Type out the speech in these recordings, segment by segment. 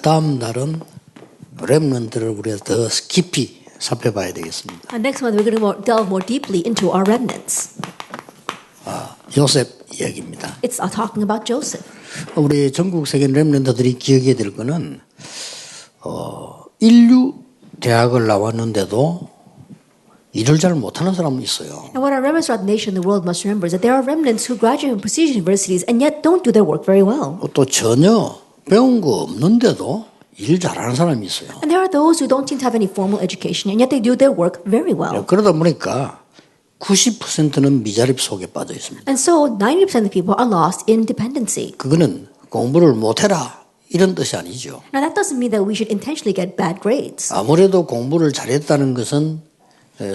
다음 날은 렘넌트를 우리가 더 깊이 살펴봐야 되겠습니다. Next month, we're going to delve more deeply into our remnants. 요셉 이야기입니다. It's talking about Joseph. 우리 전국 세계 렘넌트들이 기억해야 될 거는 인류 대학을 나왔는데도 일을 잘 못하는 사람은 있어요. And what our remnants throughout the nation and the world must remember is that there are remnants who graduate from prestigious universities and yet don't do their work very well. 또 전혀 배운 거 없는데도 일 잘하는 사람이 있어요. And there are those who don't seem to have any formal education and yet they do their work very well. 그러다 보니까 90%는 미자립 속에 빠져 있습니다. And so 90% of the people are lost in dependency. 그거는 공부를 못해라 이런 뜻이 아니죠. Now that doesn't mean that we should intentionally get bad grades. 아무래도 공부를 잘했다는 것은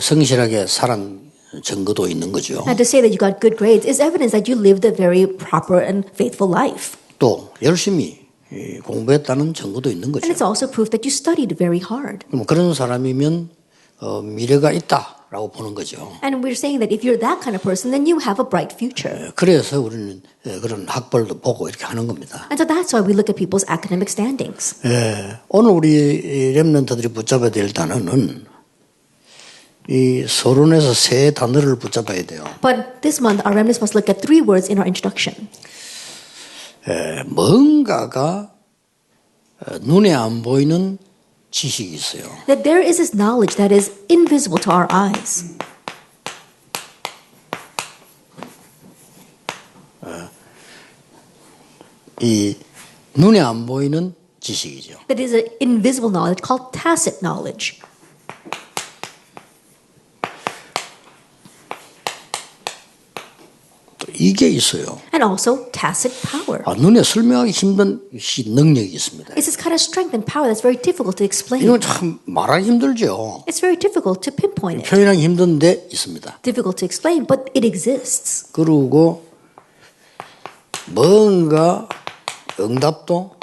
성실하게 살은 증거도 있는 거죠. And to say that you got good grades is evidence that you lived a very proper and faithful life. 또 열심히 공부했다는 증거도 있는 거죠. And it's also proof that you studied very hard. 그럼 그런 사람이면 미래가 있다라고 보는 거죠. And we're saying that if you're that kind of person, then you have a bright future. 그래서 우리는 그런 학벌도 보고 이렇게 하는 겁니다. And so that's why we look at people's academic standings. 오늘 우리 렘넌트들이 붙잡아야 될 단어는 이 서론에서 세 단어를 붙잡아야 돼요. But this month, our remnants must look at 3 words in our introduction. 뭔가가 눈에 안 보이는 지식이 있어요. That there is this knowledge that is invisible to our eyes. 이 눈에 안 보이는 지식이죠. That is an invisible knowledge called tacit knowledge. 또 이게 있어요. And also tacit power. 눈에 설명하기 힘든 능력이 있습니다. It's this kind of strength and power that's very difficult to explain. 이건 참 말하기 힘들죠. It's very difficult to pinpoint it. 표현하기 힘든데 있습니다. Difficult to explain, but it exists. 그리고 뭔가 응답도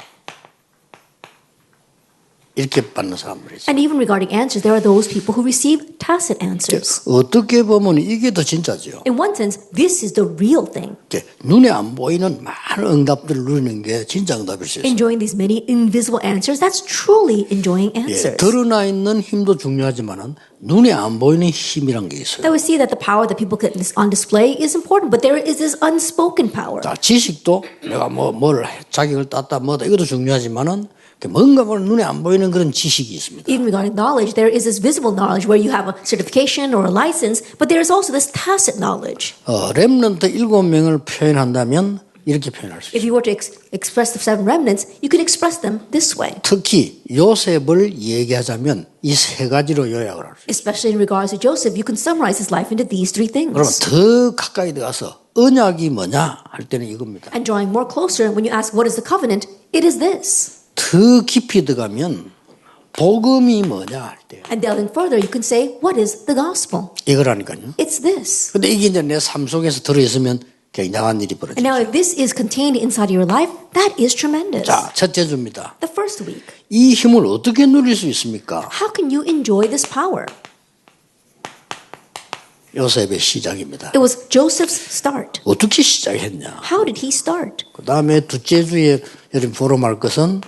이렇게 받는 사람들이죠. And even regarding answers, there are those people who receive tacit answers. 어떻게 보면 이게 더 진짜죠. In one sense, this is the real thing. 눈에 안 보이는 많은 응답들을 누리는 게 진짜 응답일 수 있어요. Enjoying these many invisible answers, that's truly enjoying answers. 드러나 있는 힘도 중요하지만은 눈에 안 보이는 힘이란 게 있어요. That we see that the power that people get on display is important, but there is this unspoken power. 자, 지식도 내가 뭘 자격을 땄다 뭐다 이것도 중요하지만은 뭔가 눈에 안 보이는 그런 지식이 있습니다. Even regarding knowledge, there is this visible knowledge where you have a certification or a license, but there is also this tacit knowledge. 렘넌트 7명을 표현한다면 이렇게 표현할 수 있어요. If you were to express the 7 remnants, you could express them this way. 특히 요셉을 얘기하자면 이 세 가지로 요약을 할 수 있어요. Especially in regards to Joseph, you can summarize his life into these 3 그러면 things. 더 가까이 들어가서 언약이 뭐냐 할 때는 이겁니다. And drawing more closer, when you ask what is the covenant, it is this. 더 깊이 들어가면 복음이 뭐냐 할 때 And delving further, you can say, what is the gospel? 이거라니까요. It's this. 근데 이게 이제 내 삶 속에서 들어있으면 굉장한 일이 And 벌어져요. now if this is contained inside your life, that is tremendous. 자, 첫째 주입니다. The first week, 이 힘을 어떻게 누릴 수 있습니까? how can you enjoy this power? 요셉의 시작입니다. It was Joseph's start. 어떻게 시작했냐? How did he start? 그 다음에 둘째 주에 여러분 포럼할 것은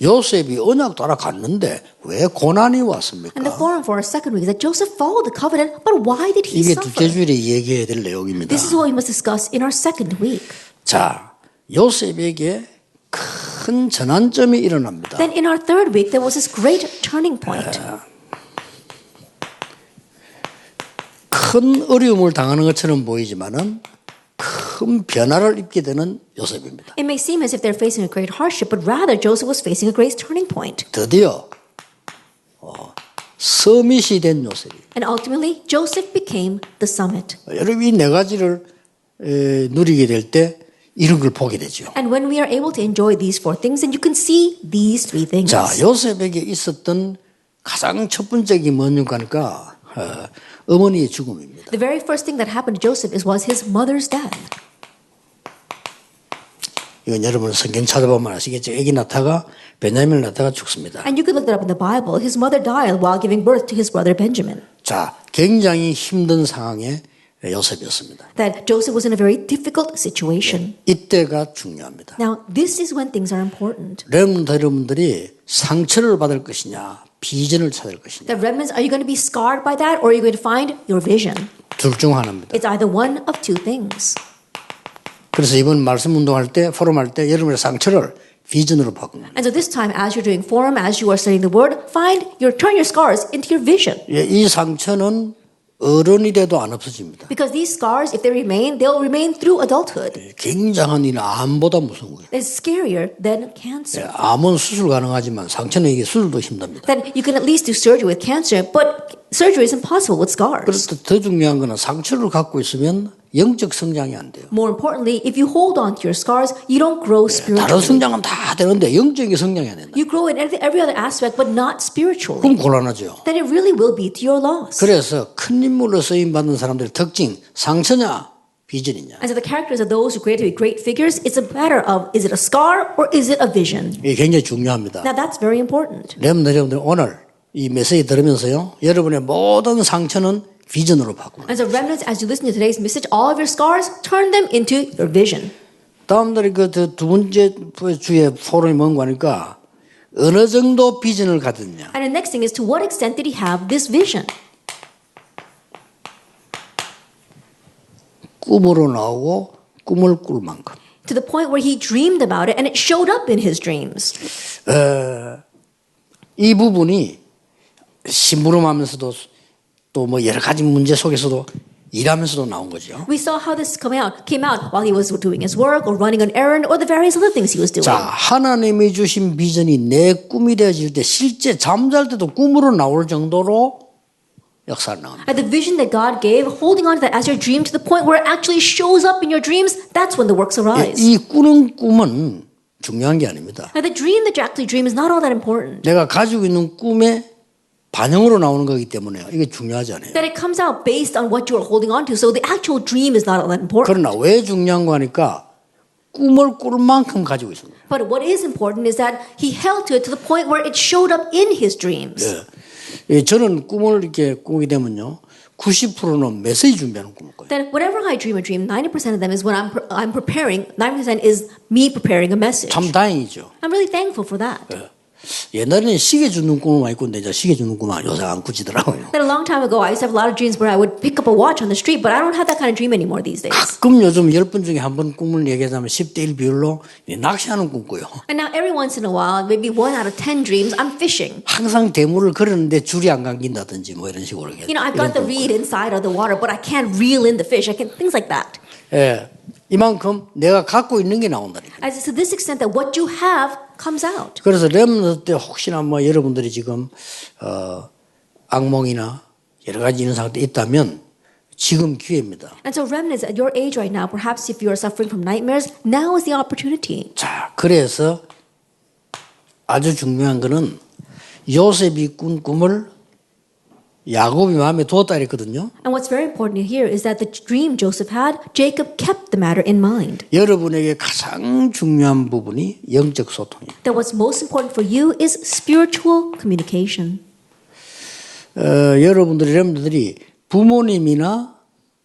요셉이 언약 따라갔는데 왜 고난이 왔습니까? And the forum for our second week is that Joseph followed the covenant, but why did he 이게 둘째 suffer? 주에 얘기해야 될 내용입니다. This is what we must discuss in our second week. 자, 요셉에게 큰 전환점이 일어납니다. Then in our third week, there was this great turning point. 큰 어려움을 당하는 것처럼 보이지만은 큰 변화를 입게 되는 요셉입니다. It may seem as if they're facing a great hardship, but rather Joseph was facing a great turning point. 드디어 서밋이 된 요셉이. And ultimately, Joseph became the summit. 여러분 이 네 가지를 누리게 될 때 이런 걸 보게 되죠. And when we are able to enjoy these 4 things, then you can see these 3 things. 자, 요셉에게 있었던 가장 첫 번째 게 뭐니까 어머니의 죽음입니다. The very first thing that happened to Joseph was his mother's death. 이건 여러분 성경 찾아보면 아시겠죠. 아기 나타가 베냐민 나타가 죽습니다. And you could look that up in the Bible. His mother died while giving birth to his brother Benjamin. 자, 굉장히 힘든 상황에 요셉이었습니다. that Joseph was in a very difficult situation. 이때가 중요합니다. Now, this is when things are important. 렘넌트 여러분들이 상처를 받을 것이냐, 비전을 찾을 것이냐, The remnants, are you going to be scarred by that or are you going to find your vision? 둘 중 하나입니다. It's either one of two things. 그래서 이번 말씀 운동할 때, 포럼할 때 여러분의 상처를 비전으로 바꿉니다. And so this time, as you're doing forum, as you are studying the word, turn your scars into your vision. 이 상처는 어른이 돼도 안 없어집니다. Because these scars, if they remain, they'll remain through adulthood. 굉장한 일은 암보다 무서운 거예요. It's scarier than cancer. 암은 수술 가능하지만 상처는 이게 수술도 힘듭니다. Then you can at least do surgery with cancer, but surgery is impossible with scars. 그래서 더 중요한 거는 상처를 갖고 있으면 영적 성장이 안 돼요. More importantly, if you hold on to your scars, you don't grow 다른 spiritually. 성장은 다 되는데 영적인 성장이 안 된다. You grow in every other aspect, but not spiritually. 그럼 곤란하죠. Then it really will be to your loss. 그래서 큰 인물로 쓰임 받는 사람들의 특징, 상처냐 비전이냐. And so the characters of those who create to be great figures, it's a matter of, is it a scar or is it a vision? 이게 굉장히 중요합니다. Now that's very important. 여러분들 오늘 이 메시지 들으면서요, 여러분의 모든 상처는 비전으로 바꾸는. And so remnants, as you listen to today's message, all of your scars, turn them into your vision. 다음날에 두 번째 주에 포럼이 뭔가 하니까 어느 정도 비전을 가졌냐. And the next thing is, to what extent did he have this vision? 꿈으로 나오고 꿈을 꿀 만큼. To the point where he dreamed about it and it showed up in his dreams. 이 부분이 심부름하면서도 또 뭐 여러 가지 문제 속에서도 일하면서도 나온 거죠. We saw how this came out while he was doing his work or running an errand or the various other things he was doing. 자, 하나님이 주신 비전이 내 꿈이 되어질 때 실제 잠잘 때도 꿈으로 나올 정도로 역사를 나옵니다. And the vision that God gave, holding on to that as your dream to the point where it actually shows up in your dreams, that's when the works arise. 이 꾸는 꿈은 중요한 게 아닙니다. Now the dream that you actually dream is not all that important. 내가 가지고 있는 꿈의 반영으로 나오는 거기 때문에 이게 중요하지 않아요. That it comes out based on what you are holding on to. So the actual dream is not all that important. 그러나 왜 중요한 거 하니까 꿈을 꿀 만큼 가지고 있습니다. But what is important is that he held to it to the point where it showed up in his dreams. 저는 꿈을 이렇게 꾸게 되면요, 90%는 메시지 준비하는 꿈을 꿔요. That whenever I dream a dream, 90% of them is when I'm preparing. 90% is me preparing a message. 참 다행이죠. I'm really thankful for that. 옛날에는 시계 주는 꿈을 많이 꿨는데 이제 시계 주는 꿈은 요새 안 꾸지더라고요. That a long time ago, I used to have a lot of dreams where I would pick up a watch on the street, but I don't have that kind of dream anymore these days. 가끔 요즘 10번 중에 한 번 꿈을 얘기하자면 10대 1 비율로 낚시하는 꿈 꿔요. And now every once in a while, maybe 1 out of 10 dreams, I'm fishing. 항상 대물을 걸었는데 줄이 안 감긴다든지 뭐 이런 식으로. You know, I've got the reed inside of the water, but I can't reel in the fish. Things like that. 예, 이만큼 내가 갖고 있는 게 나온다니까. As to this extent that what you have comes out. 그래서 렘넌트 때 혹시나 뭐 여러분들이 지금 악몽이나 여러 가지 이런 상태 있다면 지금 기회입니다. And so remnants at your age right now, perhaps if you are suffering from nightmares, now is the opportunity. 자, 그래서 아주 중요한 거는 요셉이 꾼 꿈을 야곱이 마음에 두었다 그랬거든요. And what's very important here is that the dream Joseph had, Jacob kept the matter in mind. 여러분에게 가장 중요한 부분이 영적 소통이에요. That what's most important for you is spiritual communication. 여러분들이 부모님이나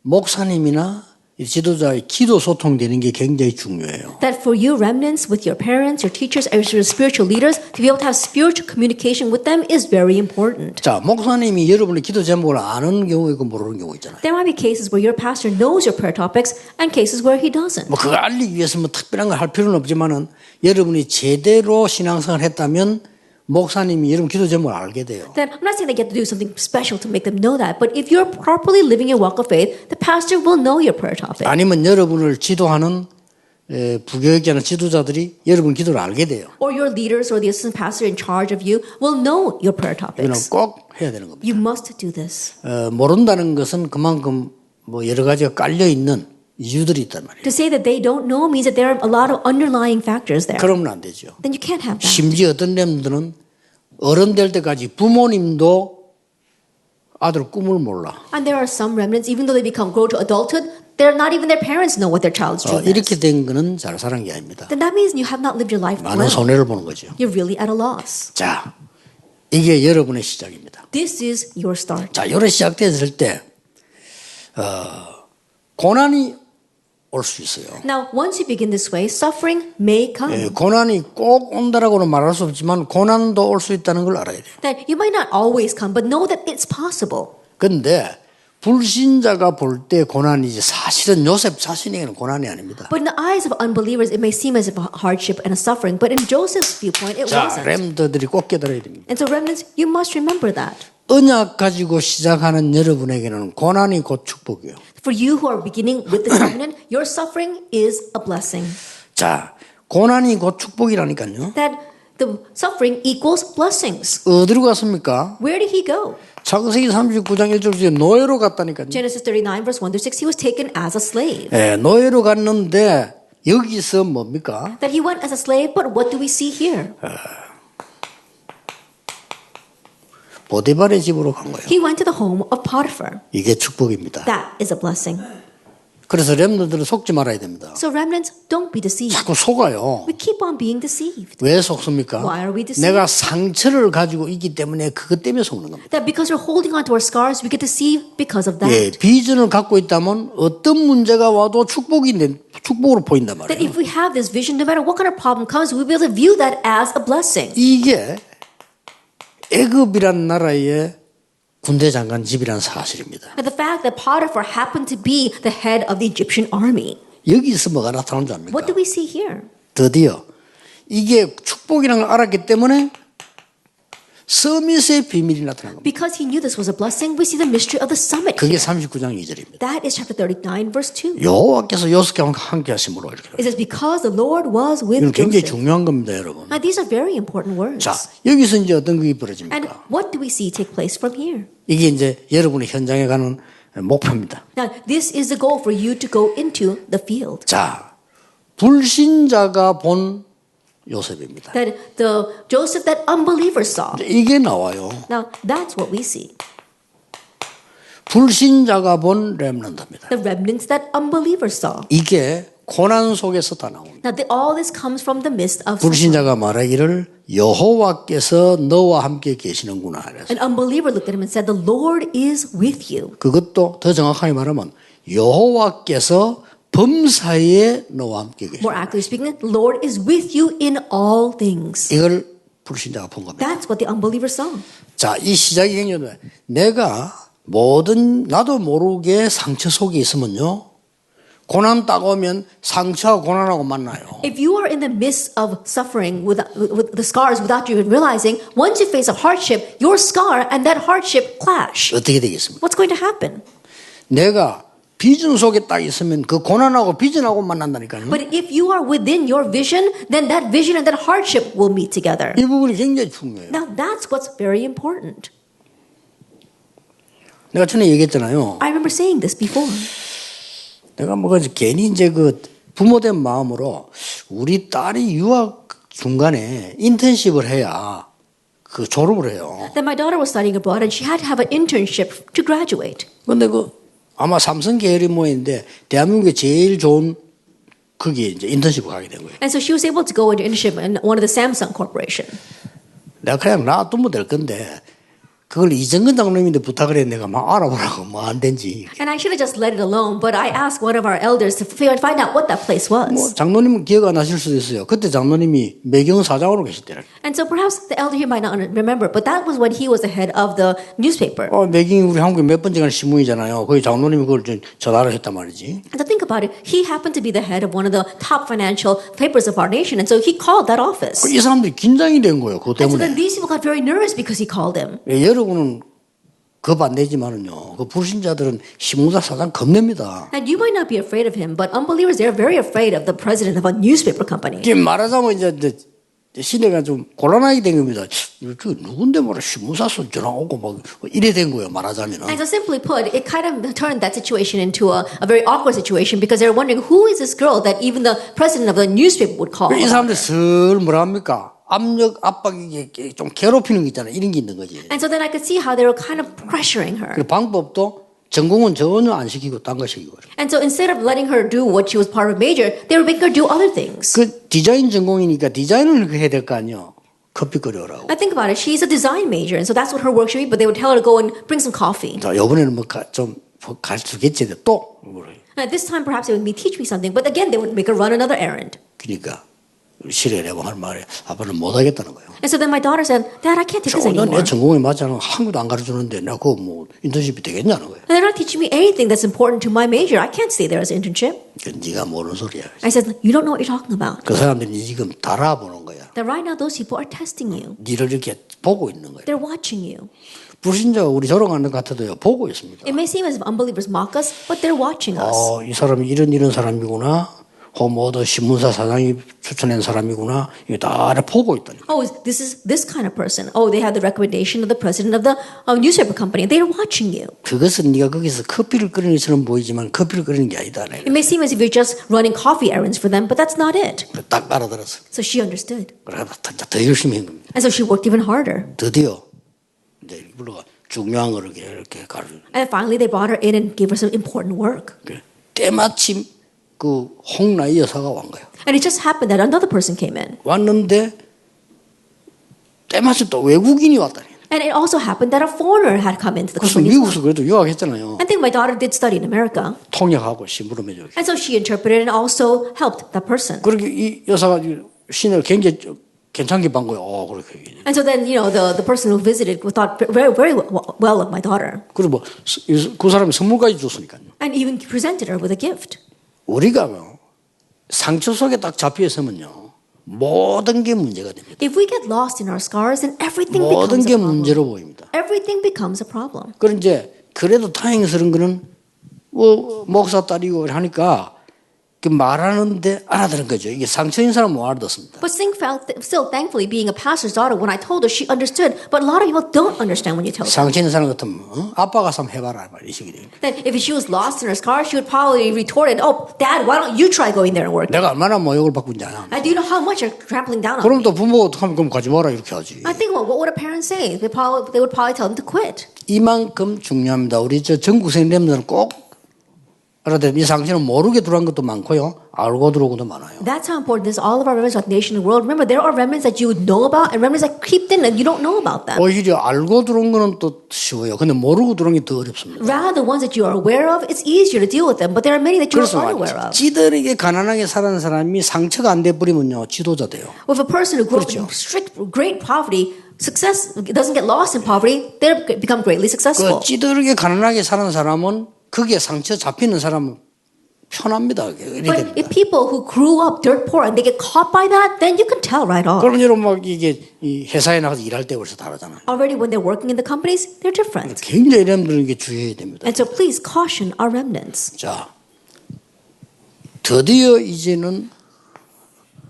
목사님이나 지도자의 기도 소통되는 게 굉장히 중요해요. That for you remnants with your parents, your teachers, as your spiritual leaders, to be able to have spiritual communication with them is very important. 자, 목사님이 여러분의 기도 제목을 아는 경우 있고 모르는 경우 있잖아요. There might be cases where your pastor knows your prayer topics and cases where he doesn't. 뭐 그거 알리기 위해서 뭐 특별한 걸 할 필요는 없지만은 여러분이 제대로 신앙생활을 했다면 목사님이 여러분 기도 제목을 알게 돼요. Then I'm not saying they get to do something special to make them know that, but if you're properly living your walk of faith, the pastor will know your prayer topic. 아니면 여러분을 지도하는 부교육자나 지도자들이 여러분 기도를 알게 돼요. Or your leaders or the assistant pastor in charge of you will know your prayer 이거는 topics. 꼭 해야 되는 겁니다. You must do this. 모른다는 것은 그만큼 뭐 여러 가지가 깔려 있는 이유들이 있단 말이에요. To say that they don't know means that there are a lot of underlying factors there. 그러면 안 되죠. Then you can't have that. 심지어 어떤 렘들은 어른 될 때까지 부모님도 아들 꿈을 몰라. And there are some remnants, even though they grow to adulthood, they're not even their parents know what their child's dream 이렇게 is. 된 거는 잘 사는 게 아닙니다. Then that means you have not lived your life 많은 well. 손해를 보는 거죠. You're really at a loss. 자, 이게 여러분의 시작입니다. This is your start. 자, 요래 시작됐을 때 고난이 올 수 있어요. Now, once you begin this way, suffering may come. 예, 고난이 꼭 온다라고는 말할 수 없지만 고난도 올 수 있다는 걸 알아야 돼요. That you might not always come, but know that it's possible. 그런데 불신자가 볼 때 고난이지 사실은 요셉 자신에게는 고난이 아닙니다. But in the eyes of unbelievers, it may seem as if a hardship and a suffering. But in Joseph's viewpoint, it 자, wasn't. 렘들이 꼭 깨달아야 됩니다. And so, remnants, you must remember that. 언약 가지고 시작하는 여러분에게는 고난이 곧 축복이에요. For you who are beginning with the covenant, your suffering is a blessing. 자, 고난이 곧 축복이라니까요. That the suffering equals blessings. 어디로 갔습니까? Where did he go? 창세기 39장 1절 주에 노예로 갔다니까요. Genesis 39, verse 1 through 6, he was taken as a slave. 예, 노예로 갔는데 여기서 뭡니까? That he went as a slave, but what do we see here? 보디발의 집으로 간 거예요. He went to the home of Potiphar. 이게 축복입니다. That is a blessing. 그래서 렘너들은 속지 말아야 됩니다. So remnants, don't be deceived. 자꾸 속아요. We keep on being deceived. 왜 속습니까? Why are we deceived? 내가 상처를 가지고 있기 때문에 그것 때문에 속는 겁니다. That because we're holding on to our scars, we get deceived because of that. 예, 비전을 갖고 있다면 어떤 문제가 와도 축복으로 보인단 That 말이에요. if we have this vision, no matter what kind of problem comes, we'll be able to view that as a blessing. 이게 애굽이란 나라의 군대 장관 집이란 사실입니다. And the fact that Potiphar happened to be the head of the Egyptian army. 여기서 뭐가 나타나는 줄 압니까? What do we see here? 드디어 이게 축복이라는 걸 알았기 때문에 서밋의 비밀이 나타난 겁니다. Because he knew this was a blessing, we see the mystery of the summit. 그게 39장 2절입니다. That is chapter 39, verse 2. 여호와께서 요셉과 함께 하심으로 이렇게. It says, because the Lord was with 이건 굉장히 Joseph. 중요한 겁니다, 여러분. Now, these are very important words. 자, 여기서 이제 어떤 것이 And 벌어집니까? what do we see take place from here? 이게 이제 여러분의 현장에 가는 목표입니다. Now, this is the goal for you to go into the field. 자, 불신자가 본 요셉입니다. That the Joseph that unbelievers saw. 이게 나와요. Now, that's what we see. 불신자가 본 렘넌트입니다. The remnants that unbelievers saw. 이게 고난 속에서 다 나옵니다. Now, all this comes from the midst of suffering. 불신자가 말하기를 여호와께서 너와 함께 계시는구나. 그래서 An unbeliever looked at him and said, the Lord is with you. 그것도 더 정확하게 말하면 여호와께서 범사에 너와 함께 계시다. More accurately speaking, the Lord is with you in all things. 이걸 불신자가 본 겁니다. That's what the unbeliever saw. 자, 이 시작이 굉장히 내가 나도 모르게 상처 속에 있으면요. 고난 딱 오면 상처와 고난하고 만나요. If you are in the midst of suffering with the scars without you even realizing, once you face a hardship, your scar and that hardship clash. 어떻게 되겠습니까? What's going to happen? 내가 비전 속에 딱 있으면 그 고난하고 비전하고 만난다니까요. But if you are within your vision, then that vision and that hardship will meet together. 이 부분이 굉장히 중요해요. Now that's what's very important. 내가 전에 얘기했잖아요. I remember saying this before. 내가 뭐 괜히 이제 그 부모된 마음으로 우리 딸이 유학 중간에 인턴십을 해야 그 졸업을 해요. That my daughter was studying abroad and she had to have an internship to graduate. 근데 그 아마 삼성 계열이 뭐인데 대한민국에 제일 좋은 거기에 이제 인턴십을 가게 된 거예요. And so she was able to go into internship in one of the Samsung Corporation. 내가 그냥 놔두면 될 건데 그걸 이정근 장로님한테 부탁을 했는데 내가 막 알아보라고 뭐 안 된지. And I should have just let it alone, but I asked one of our elders to find out what that place was. 뭐 장로님은 기억 안 하실 수도 있어요. 그때 장로님이 매경 사장으로 계시더라고요. And so perhaps the elder here might not remember, but that was when he was the head of the newspaper. 매경이 우리 한국에 몇 번째 가는 신문이잖아요. 거기 장로님이 그걸 좀 전화를 했단 말이지. And to think about it, he happened to be the head of one of the top financial papers of our nation, and so he called that office. 이 사람들이 긴장이 된 거예요. 그것 And so then 때문에. these people got very nervous because he called them. 여러분은 겁 안 내지만은요. 그 불신자들은 신문사 사장 겁냅니다. And you might not be afraid of him, but unbelievers, they're very afraid of the president of a newspaper company. 이게 말하자면 이제 시대가 좀 곤란하게 된 겁니다. 저 누군데 뭐라 신문사서 전화 오고 막 이래 된 거예요. 말하자면. And so simply put, it kind of turned that situation into a very awkward situation because they're wondering who is this girl that even the president of the newspaper would call. 이 사람들 슬 뭐라 합니까? 압력, 압박이 좀 괴롭히는 게 있잖아요. 이런 게 있는 거지. And so then I could see how they were kind of pressuring her. 그 방법도 전공은 전혀 안 시키고 딴 거 시키고. And so instead of letting her do what she was part of major, they were making her do other things. 그 디자인 전공이니까 디자인을 해야 될 거 아니에요. 커피 끓여오라고. I think about it, she's a design major, and so that's what her work should be, but they would tell her to go and bring some coffee. 자, 이번에는 뭐 좀 가르치겠지. 또 그래. And at this time, perhaps they would teach me something, but again, they would make her run another errand. 그러니까 실례라고 할 말에 아빠는 못하겠다는 거예요. And so then my daughter said, Dad, I can't take this 내 anymore. 전공에 맞지 않은 한국도 안 가르쳐주는데 내가 그거 뭐 인턴십이 되겠냐는 거예요. And they're not teaching me anything that's important to my major. I can't stay there as an internship. 네가 모르는 소리야. I said, you don't know what you're talking about. 그 사람들이 지금 달아보는 거야. That right now, those people are testing you. 니를 이렇게 보고 있는 거야. They're watching you. 불신자가 우리 조롱하는 것 같아도요 보고 있습니다. It may seem as if unbelievers mock us, but they're watching us. 이 사람이 이런 사람이구나. 뭐도 신문사 사장이 추천한 사람이구나. 이게 다 보고 있다니까. Oh, this is this kind of person. Oh, they have the recommendation of the president of the newspaper company. They're watching you. 그것은 네가 거기서 커피를 끓이는 것처럼 보이지만 커피를 끓이는 게 아니다. It may seem as if you're just running coffee errands for them, but that's not it. 딱 알아들었어. So she understood. 그래서 더 열심히 한 겁니다. And so she worked even harder. 드디어 이제 불러가 중요한 거를 이렇게 가르쳐. And finally, they brought her in and gave her some important work. 때마침 그 홍나이 여사가 온 거예요. And it just happened that another person came in. 왔는데 때마침 또 외국인이 왔다니. And it also happened that a foreigner had come into the 그래서 company. as well. 미국에서 그래도 유학했잖아요. I think my daughter did study in America. 통역하고 심부름해줘. And so she interpreted and also helped that person. 그렇게 이 여사가 신을 굉장히 괜찮게 본 거예요. 그렇게. And so then, the person who visited thought very, very well of my daughter. 그리고 그 사람이 선물까지 줬으니까요. And even presented her with a gift. 우리가 상처 속에 딱 잡혀 있으면요. 모든 게 문제가 됩니다. If we get lost in our scars, then everything 모든 becomes 게 a problem. 문제로 보입니다. Everything becomes a problem. 그런 이제 그래도 다행스러운 거는 목사 딸이고 하니까 말하는데 알아들은 거죠. 이게 상처인 사람은 못 알아듣습니다. But still, thankfully, being a pastor's daughter, when I told her, she understood. But a lot of people don't understand when you tell them. 상처인 사람 같으면 아빠가 한번 해봐라 이 식이 돼요. That if she was lost in her scars, she would probably retorted, "Oh, Dad, why don't you try going there and work? 내가 얼마나 모욕을 받고 있냐. Do you know how much you're trampling down on 그럼 me?" 또 부모가 어떡하면 그럼 가지 마라 이렇게 하지. I think, well, what would a parent say? They would probably tell them to quit. 이만큼 중요합니다. 우리 전국 생님들은 꼭 알아야 이 상처는 모르게 들어간 것도 많고요. 알고 들어오고도 많아요. That's how important this is. All of our remnants of the nation and the world. Remember, there are remnants that you would know about and remnants that creeped in and you don't know about them. 오히려 알고 들어온 거는 또 쉬워요. 근데 모르고 들어온 게 더 어렵습니다. Rather, the ones that you are aware of, it's easier to deal with them. But there are many that you are 그래서 unaware of. 찌들에게 가난하게 사는 사람이 상처가 안 돼 버리면요 지도자 돼요. With a person who grew up in strict, great poverty, success doesn't get lost in poverty. They become greatly successful. 그 찌들에게 가난하게 사는 사람은 거기에 상처 잡히는 사람은 편합니다. But if people who grew up dirt poor and they get caught by that, then you can tell right off. 그러면 여러분 막 이게 이 회사에 나가서 일할 때 벌써 다르잖아요. Already when they're working in the companies, they're different. 굉장히 여러분들에게 주의해야 됩니다. And so please caution our remnants. 자, 드디어 이제는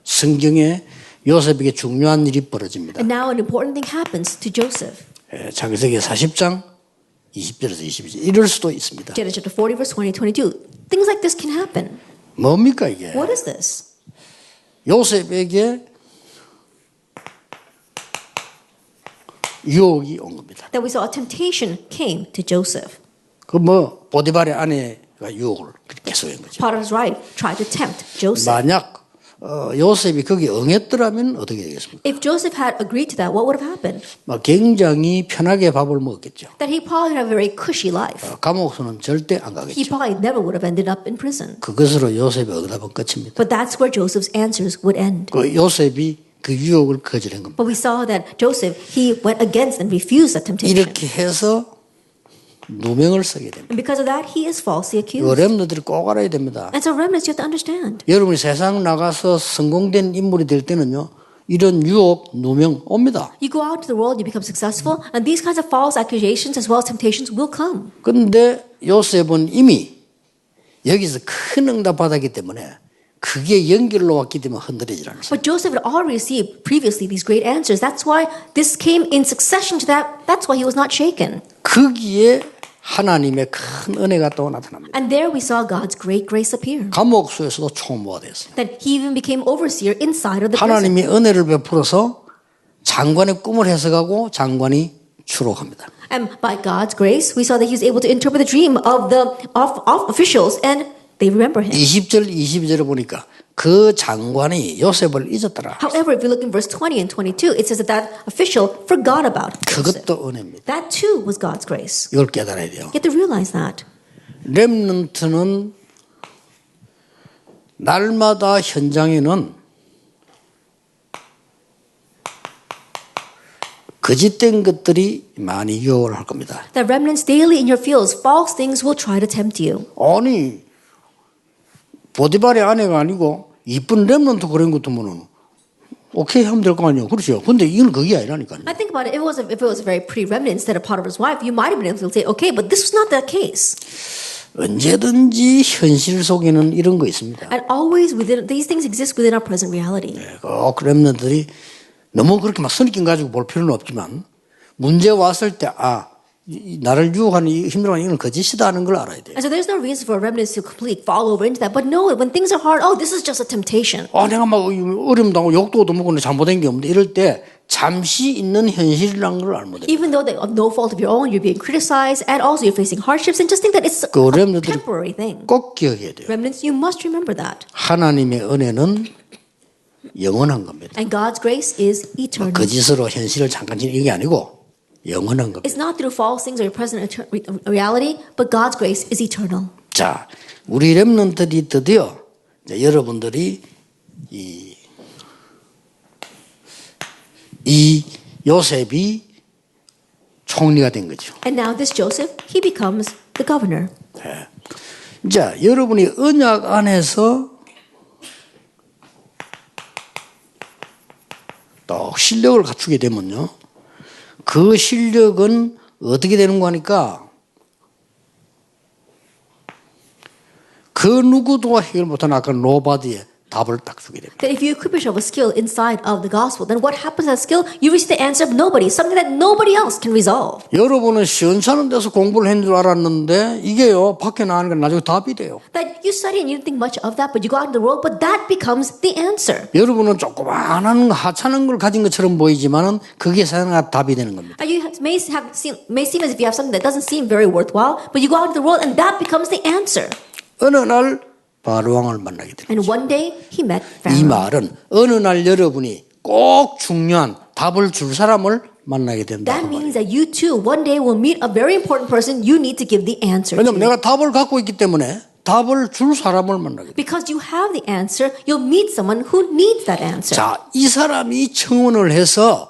성경에 요셉에게 중요한 일이 벌어집니다. And now an important thing happens to Joseph. 창세기 40장 20절에서 22절 이럴 수도 있습니다. Genesis chapter 40, verse 20, 22. Things like this can happen. 뭡니까 이게? What is this? 요셉에게 유혹이 온 겁니다. That we saw a temptation came to Joseph. 그 보디발의 아내가 유혹을 계속한 거죠. Potiphar's wife tried to tempt Joseph. 만약 요셉이 거기에 응했더라면 어떻게 되겠습니까? If Joseph had agreed to that, what would have happened? 굉장히 편하게 밥을 먹었겠죠. That he probably would have a very cushy life. 감옥에서는 절대 안 He 가겠죠. probably never would have ended up in prison. 그것으로 요셉의 응답은 끝입니다. But that's where Joseph's answers would end. 그 요셉이 그 유혹을 거절한 겁니다. But we saw that Joseph, he went against and refused that temptation. 이렇게 해서 누명을 쓰게 됩니다. And because of that, he is falsely accused. 여러분들이 꼭 알아야 됩니다. And so remnants, you have to understand. 여러분이 세상 나가서 성공된 인물이 될 때는요. 이런 유혹, 누명 옵니다. You go out to the world, you become successful, and these kinds of false accusations as well as temptations will come. 그런데 요셉은 이미 여기서 큰 응답 받았기 때문에 그게 연결로 왔기 때문에 흔들리지 않았어요. But Joseph had already received previously these great answers. That's why this came in succession to that. That's why he was not shaken. 거기에 하나님의 큰 은혜가 또 나타납니다. And there we saw God's great grace appear. 감옥소에서도 총무가 됐어요. That he even became overseer inside of the prison. 하나님이 은혜를 베풀어서 장관의 꿈을 해석하고 장관이 추록합니다. And by God's grace, we saw that he was able to interpret the dream of the officials, and they remember him. 20절, 22절을 보니까 그 장관이 요셉을 잊었더라. However, if you look in verse 20 and 22, it says that that official forgot about Joseph. 그것도 은혜입니다. That too was God's grace. 이걸 깨달아야 돼요. You have to realize that. 렘넌트는 날마다 현장에는 거짓된 것들이 많이 유혹을 할 겁니다. The remnants daily in your fields, false things will try to tempt you. 아니 보디발의 아내가 아니고 이쁜 렘넌트 그런 것도 뭐는 오케이 하면 될 거 아니에요. 그렇죠. 근데 이건 그게 아니라니까요. I think about it. If it was a very pretty remnant instead of Potiphar's wife, you might have been able to say, okay, but this was not the case. 언제든지 현실 속에는 이런 거 있습니다. And always within these things exist within our present reality. 꼭 렘넌트들이 너무 그렇게 막 선입견 가지고 볼 필요는 없지만 문제 왔을 때 나를 유혹하는 힘들어하는 이건 거짓이다 하는 걸 알아야 돼요. And so there's no reason for remnants to completely fall over into that. But no, when things are hard, oh, this is just a temptation. 내가 막 어려움 당하고 욕도 얻어먹고 잘못된 게 없는데 이럴 때 잠시 있는 현실이라는 걸 알면 돼요. Even though of no fault of your own, you're being criticized, and also you're facing hardships, and just think that it's a 렘넌트들이 temporary thing. 꼭 기억해야 돼요. Remnants, you must remember that. 하나님의 은혜는 영원한 겁니다. And God's grace is eternal. 거짓으로 현실을 잠깐 지는 게 아니고 영원한 겁니다. It's not through false things or your present reality, but God's grace is eternal. 자, 우리 렘넌트들이 드디어 여러분들이 이 요셉이 총리가 된 거죠. And now this Joseph, he becomes the governor. 자, 여러분이 언약 안에서 또 실력을 갖추게 되면요. 그 실력은 어떻게 되는 거니까 그 누구도 해결 못한 아까 노바디의 답을 딱 주게 됩니다. That if you equip yourself with skill inside of the gospel, then what happens to that skill? You receive the answer of nobody, something that nobody else can resolve. 여러분은 시원찮은 데서 공부를 했는 줄 알았는데 이게요 밖에 나가는 건 나중에 답이 돼요. That you study and you didn't think much of that, but you go out in the world, but that becomes the answer. 여러분은 조그마한 하찮은 걸 가진 것처럼 보이지만은 그게 사실은 답이 되는 겁니다. And you may seem as if you have something that doesn't seem very worthwhile, but you go out in the world and that becomes the answer. 어느 날 바로 왕을 만나게 됩니다. And one day he met 이 Pharaoh. 말은 어느 날 여러분이 꼭 중요한 답을 줄 사람을 만나게 된다. That means that you too one day will meet a very important person you need to give the answer 왜냐면 to. 내가 답을 갖고 있기 때문에 답을 줄 사람을 만나게 돼. Because you have the answer, you'll meet someone who needs that answer. 자, 이 사람이 청혼을 해서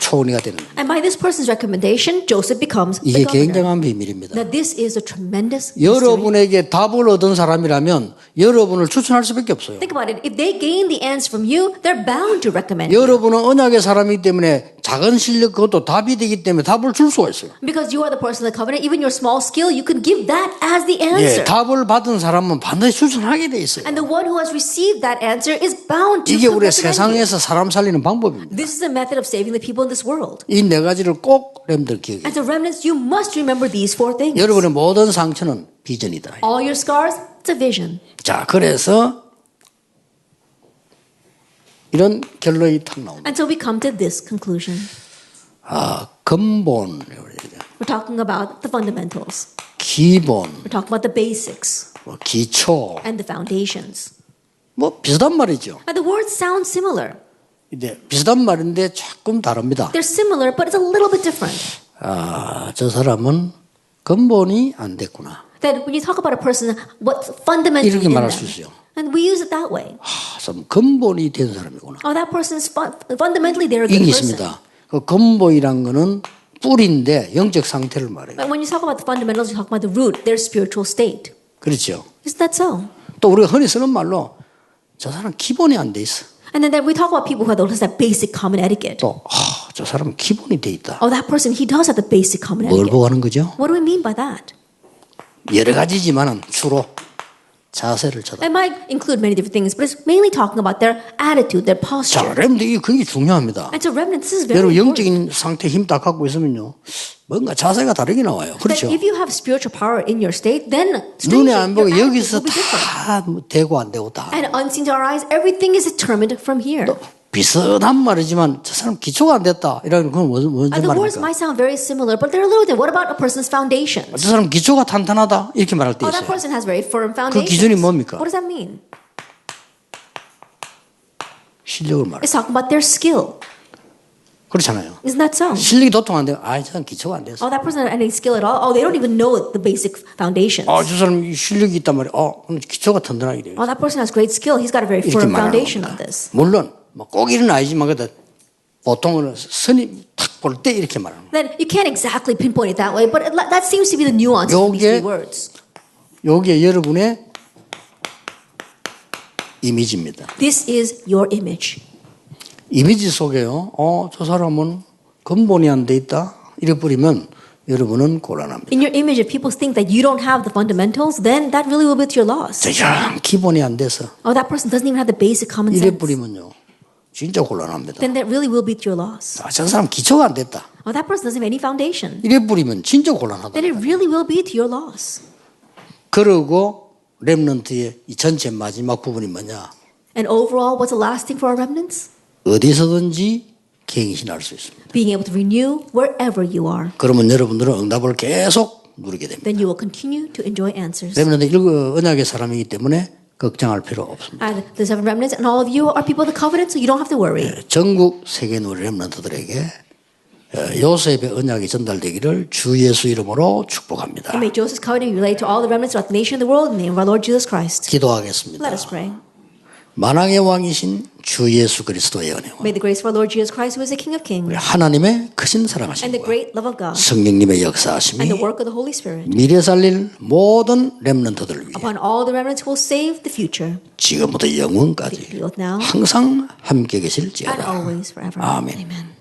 총리가 되는 겁니다. And by this person's recommendation, Joseph becomes 이게 the governor. 굉장한 비밀입니다. Now this is a tremendous mystery. 여러분에게 답을 얻은 사람이라면 여러분을 추천할 수밖에 없어요. Think about it. If they gain the answer from you, they're bound to recommend you. 여러분은 언약의 사람이기 때문에 작은 실력 그것도 답이 되기 때문에 답을 줄 수가 있어요. Because you are the person of the covenant, even your small skill, you can give that as the 예, answer. 답을 받은 사람은 반드시 추천하게 돼 있어요. And the one who has received that answer is bound to 이게 우리 recommend you. 세상에서 사람 살리는 방법입니다. This is a method of saving the people in this world. 이 네 가지를 꼭 렘들 기억해요. And so remnants, you must remember these four things. 여러분의 모든 상처는 비전이다. All your scars, it's a vision. 자, 그래서 이런 결론이 탁 나옵니다. Until we come to this conclusion. 근본, We're talking about the fundamentals. 기본, We're talking about the basics 기초, and the foundations. 뭐 비슷한 말이죠. And the words sound similar. 근데 비슷한 말인데 조금 다릅니다. They're similar, but it's a little bit different. 저 사람은 근본이 안 됐구나. That when you talk about a person, what's fundamentally 이렇게 in 말할 them. 수 있어요. And we use it that way. 좀 근본이 된 사람이구나. Oh, that person is fundamentally they're a 이게 good person. 있습니다. 그 근본이란 거는 뿌리인데 영적 상태를 말해요. But when you talk about the fundamentals, you talk about the root, their spiritual state. 그렇죠. Isn't that so? 또 우리가 흔히 쓰는 말로 저 사람 기본이 안 돼 있어. And then we talk about people who have that basic common etiquette. 또 저 사람은 기본이 돼 있다. Oh, that person, he does have the basic common 뭘 etiquette. 보고 하는 거죠? What do we mean by that? 여러 가지지만은 주로 자세를 쳐다. It might include many different things, but it's mainly talking about their attitude, their 자, posture. 여러분들 이게 굉장히 중요합니다. And so remnant, this is very 여러분 important. 영적인 상태 힘 딱 갖고 있으면요, 뭔가 자세가 다르게 나와요. That 그렇죠? if you have spiritual power in your state, then 눈에 strangely, 안 보고 your attitude 여기서 will be different. 다 되고 안 되고 다. And unseen to our eyes, everything is determined from here. 비슷한 말이지만 저 사람 기초가 안 됐다. 이런 건 뭔 And the words 말입니까? might sound very similar, but they're a little different. What about a person's foundations? 저 사람 기초가 탄탄하다. 이렇게 말할 때 Oh, that 있어요. person has very firm 그 foundations. 기준이 뭡니까? What does that mean? 실력을 말해요. It's talking about their skill. 그렇잖아요. Isn't that so? 실력이 도통한데 저는 기초가 안 돼서. That person has any skill at all. They don't even know the basic foundations. 저 사람 실력이 있단 말이에요. 그럼 기초가 든든하게 돼요. That person has great skill. He's got a very 이렇게 firm 말하는 foundation 겁니다. of this. 물론 꼭 이런 아니지만 그래도 보통은 선이 탁 볼 때 이렇게 말하는 거예요. Then you can't exactly pinpoint it that way, but that seems to be the nuance of these 요게- three words. 요게 여러분의 이미지입니다. This is your image. 이미지 속에요. 저 사람은 근본이 안 돼 있다. 이래 버리면 여러분은 곤란합니다. In your image, if people think that you don't have the fundamentals, then that really will be to your loss. 영 기본이 안 돼서 That person doesn't even have the basic common 이래 sense. 버리면요. 진짜 곤란합니다. Then that really will be to your loss. 저 사람 기초가 안 됐다. That person doesn't have any foundation. 이래 버리면 진짜 곤란하다. Then it really will be to your loss. 그러고 렘넌트의 이 전체 마지막 부분이 뭐냐? And overall, what's the last thing for our remnants? 어디서든지 갱신할 수 있습니다. Being able to renew wherever you are. 그러면 여러분들은 응답을 계속 누리게 됩니다. Then you will continue to enjoy answers. 렘넌트 언약의 사람이기 때문에 걱정할 필요 없습니다. And the seven remnants and all of you are people of the covenant, so you don't have to worry. 전국 세계 누리 렘넌트들에게 요셉의 언약이 전달되기를 주 예수 이름으로 축복합니다. And may Joseph's covenant relate to all the remnants throughout the nation of the world in the name of our Lord Jesus Christ. 기도하겠습니다. Let us pray. 만왕의 왕이신 주 예수 그리스도의 은혜와 May the grace of our Lord Jesus Christ, who is the King of Kings, 하나님의 크신 and the 사랑하심과 great love of God, 성령님의 and the 역사하심이 work of the Holy Spirit, 미래 살릴 모든 렘넌트들을 위해 upon all the remnants who will save the future, 지금부터 영원까지 be both now 항상 함께 and 계실지어다. always forever. 아멘. Amen.